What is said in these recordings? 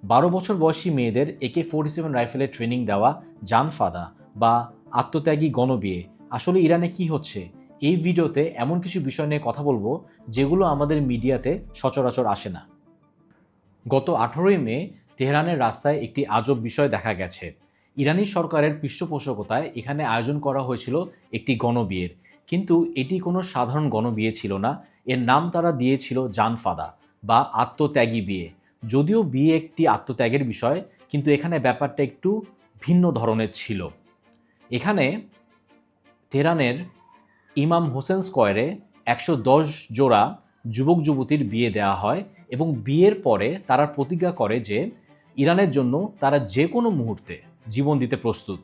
12 বছর বয়সী মেয়েদের AK-47 রাইফেলের ট্রেনিং দেওয়া জানফাদা বা আত্মত্যাগী গণবিয়ে, আসলে ইরানে কি হচ্ছে? এই ভিডিওতে এমন কিছু বিষয় নিয়ে কথা বলবো যেগুলো আমাদের মিডিয়াতে সচরাচর আসে না। গত 18ই মে তেহরানের রাস্তায় একটি আজব বিষয় দেখা গেছে। ইরানি সরকারের পৃষ্ঠপোষকতায় এখানে আয়োজন করা হয়েছিল একটি গণবিয়ের, কিন্তু এটি কোনো সাধারণ গণবিয়ে ছিল না। এর নাম তারা দিয়েছিল জানফাদা বা আত্মত্যাগী বিয়ে। যদিও বিয়ে একটি আত্মত্যাগের বিষয়, কিন্তু এখানে ব্যাপারটা একটু ভিন্ন ধরনের ছিল। এখানে তেহরানের ইমাম হোসেন স্কয়ারে 110 জোড়া যুবক যুবতীর বিয়ে দেওয়া হয় এবং বিয়ের পরে তারা প্রতিজ্ঞা করে যে ইরানের জন্য তারা যে কোনো মুহূর্তে জীবন দিতে প্রস্তুত।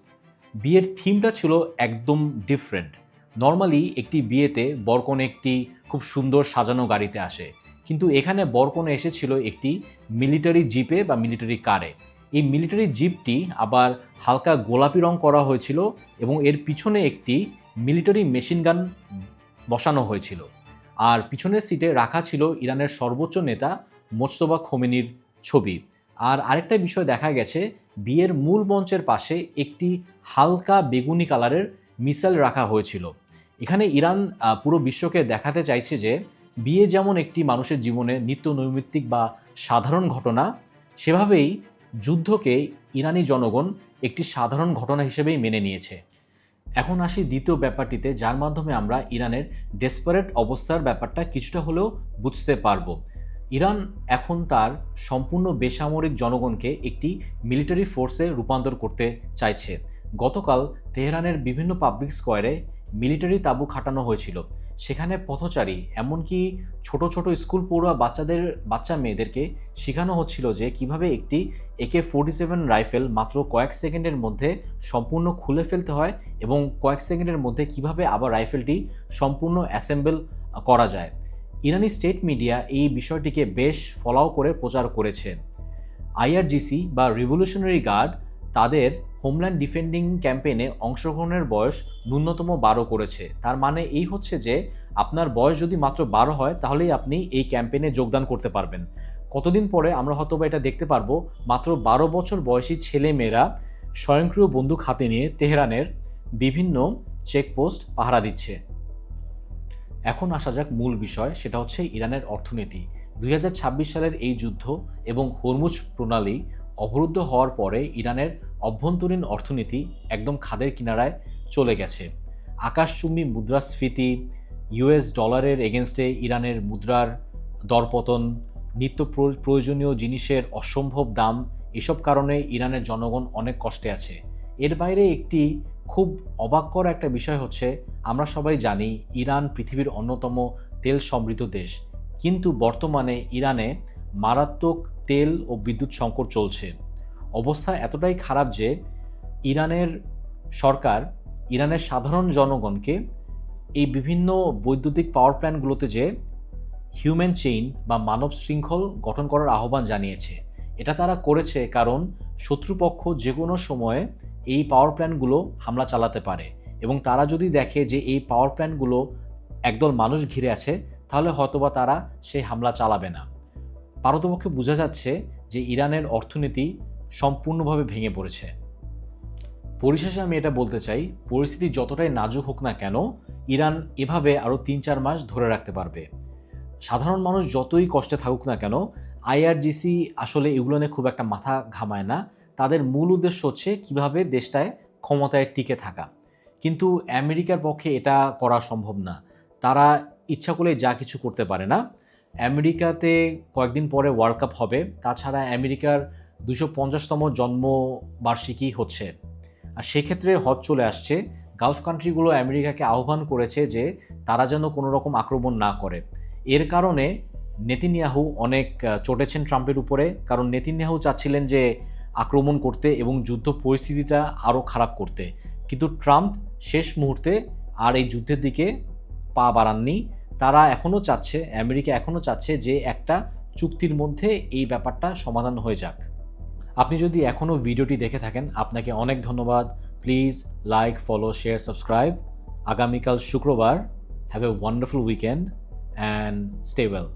বিয়ের থিমটা ছিল একদম ডিফারেন্ট। নর্মালি একটি বিয়েতে বরকনে একটি খুব সুন্দর সাজানো গাড়িতে আসে, কিন্তু এখানে বরকনে এসেছিল একটি মিলিটারি জিপে বা মিলিটারি কারে। এই মিলিটারি জিপটি আবার হালকা গোলাপি রং করা হয়েছিল এবং এর পিছনে একটি মিলিটারি মেশিন গান বসানো হয়েছিল। আর পিছনের সিটে রাখা ছিল ইরানের সর্বোচ্চ নেতা মোজতবা খোমেনির ছবি। আর আরেকটা বিষয় দেখা গেছে, বিয়ের মূল মঞ্চের পাশে একটি হালকা বেগুনি কালারের মিসাইল রাখা হয়েছিল। এখানে ইরান পুরো বিশ্বকে দেখাতে চাইছে যে বিয়ে যেমন একটি মানুষের জীবনে নিত্য নৈমিত্তিক বা সাধারণ ঘটনা, সেভাবেই যুদ্ধকে ইরানি জনগণ একটি সাধারণ ঘটনা হিসেবেই মেনে নিয়েছে। এখন আসি দ্বিতীয় ব্যাপারটিতে, যার মাধ্যমে আমরা ইরানের ডেসপারেট অবস্থার ব্যাপারটা কিছুটা হলেও বুঝতে পারবো। ইরান এখন তার সম্পূর্ণ বেসামরিক জনগণকে একটি মিলিটারি ফোর্সে রূপান্তর করতে চাইছে। গতকাল তেহরানের বিভিন্ন পাবলিক স্কোয়ারে মিলিটারি তাঁবু খাটানো হয়েছিল। সেখানে পথচারী, এমনকি ছোট ছোট স্কুল পড়ুয়া বাচ্চা মেয়েদেরকে শেখানো হচ্ছিল যে কিভাবে একটি AK-47 রাইফেল মাত্র কয়েক সেকেন্ডের মধ্যে সম্পূর্ণ খুলে ফেলতে হয় এবং কয়েক সেকেন্ডের মধ্যে কিভাবে আবার রাইফেলটি সম্পূর্ণ অ্যাসেম্বল করা যায়। ইরানি স্টেট মিডিয়া এই বিষয়টিকে বেশ ফলাও করে প্রচার করেছে। IRGC বা রিভলিউশনারি গার্ড তাদের হোমল্যান্ড ডিফেন্ডিং ক্যাম্পেইনে অংশগ্রহণের বয়স ন্যূনতম 12 করেছে। তার মানে এই হচ্ছে যে আপনার বয়স যদি মাত্র 12 হয় তাহলেই আপনি এই ক্যাম্পেইনে যোগদান করতে পারবেন। কতদিন পরে আমরা হয়তোবা এটা দেখতে পারবো, মাত্র 12 বছর বয়সী ছেলে মেয়েরা স্বয়ংক্রিয় বন্দুক হাতে নিয়ে তেহরানের বিভিন্ন চেকপোস্ট পাহারা দিচ্ছে। এখন আসা যাক মূল বিষয়, সেটা হচ্ছে ইরানের অর্থনীতি। 2026 সালের এই যুদ্ধ এবং হরমুজ প্রণালী অবরুদ্ধ হওয়ার পরে ইরানের অভ্যন্তরীণ অর্থনীতি একদম খাদের কিনারায় চলে গেছে। আকাশচুম্বী মুদ্রাস্ফীতি, US ডলারের এগেনস্টে ইরানের মুদ্রার দরপতন, নিত্য প্রয়োজনীয় জিনিসের অসম্ভব দাম, এসব কারণে ইরানের জনগণ অনেক কষ্টে আছে। এর বাইরে একটি খুব অবাক করা একটা বিষয় হচ্ছে, আমরা সবাই জানি ইরান পৃথিবীর অন্যতম তেল সমৃদ্ধ দেশ, কিন্তু বর্তমানে ইরানে মারাত্মক তেল ও বিদ্যুৎ সংকট চলছে। অবস্থা এতটাই খারাপ যে ইরানের সরকার ইরানের সাধারণ জনগণকে এই বিভিন্ন বৈদ্যুতিক পাওয়ার প্ল্যান্টগুলোতে যে হিউম্যান চেইন বা মানব শৃঙ্খল গঠন করার আহ্বান জানিয়েছে। এটা তারা করেছে কারণ শত্রুপক্ষ যে কোনো সময়ে এই পাওয়ার প্ল্যান্টগুলো হামলা চালাতে পারে এবং তারা যদি দেখে যে এই পাওয়ার প্ল্যান্টগুলো একদল মানুষ ঘিরে আছে, তাহলে হয়তোবা তারা সেই হামলা চালাবে না। পারতপক্ষে বোঝা যাচ্ছে যে ইরানের অর্থনীতি সম্পূর্ণভাবে ভেঙে পড়েছে। পরিশেষে আমি এটা বলতে চাই, পরিস্থিতি যতটাই নাজুক হোক না কেন, ইরান এভাবে আরও 3-4 মাস ধরে রাখতে পারবে। সাধারণ মানুষ যতই কষ্টে থাকুক না কেন, IRGC আসলে এগুলো নিয়ে খুব একটা মাথা ঘামায় না। তাদের মূল উদ্দেশ্য হচ্ছে কিভাবে দেশটায় ক্ষমতায় টিকে থাকা। কিন্তু আমেরিকার পক্ষে এটা করা সম্ভব না। তারা ইচ্ছা করলে যা কিছু করতে পারে না। আমেরিকাতে কয়েকদিন পরে ওয়ার্ল্ড কাপ হবে, তাছাড়া আমেরিকার 250তম জন্মবার্ষিকী হচ্ছে, আর সেক্ষেত্রে হজ চলে আসছে। গালফ কান্ট্রিগুলো আমেরিকাকে আহ্বান করেছে যে তারা যেন কোনো রকম আক্রমণ না করে। এর কারণে নেতানিয়াহু অনেক চটেছেন ট্রাম্পের উপরে, কারণ নেতানিয়াহু চাচ্ছিলেন যে আক্রমণ করতে এবং যুদ্ধ পরিস্থিতিটা আরও খারাপ করতে, কিন্তু ট্রাম্প শেষ মুহূর্তে আর এই যুদ্ধের দিকে পা বাড়াননি। তারা এখনও চাচ্ছে, আমেরিকা এখনও চাচ্ছে যে একটা চুক্তির মধ্যে এই ব্যাপারটা সমাধান হয়ে যাক। আপনি যদি এখনও ভিডিওটি দেখে থাকেন, আপনাকে অনেক ধন্যবাদ। Please like, follow, share, subscribe. আগামীকাল শুক্রবার। Have a wonderful weekend and stay well.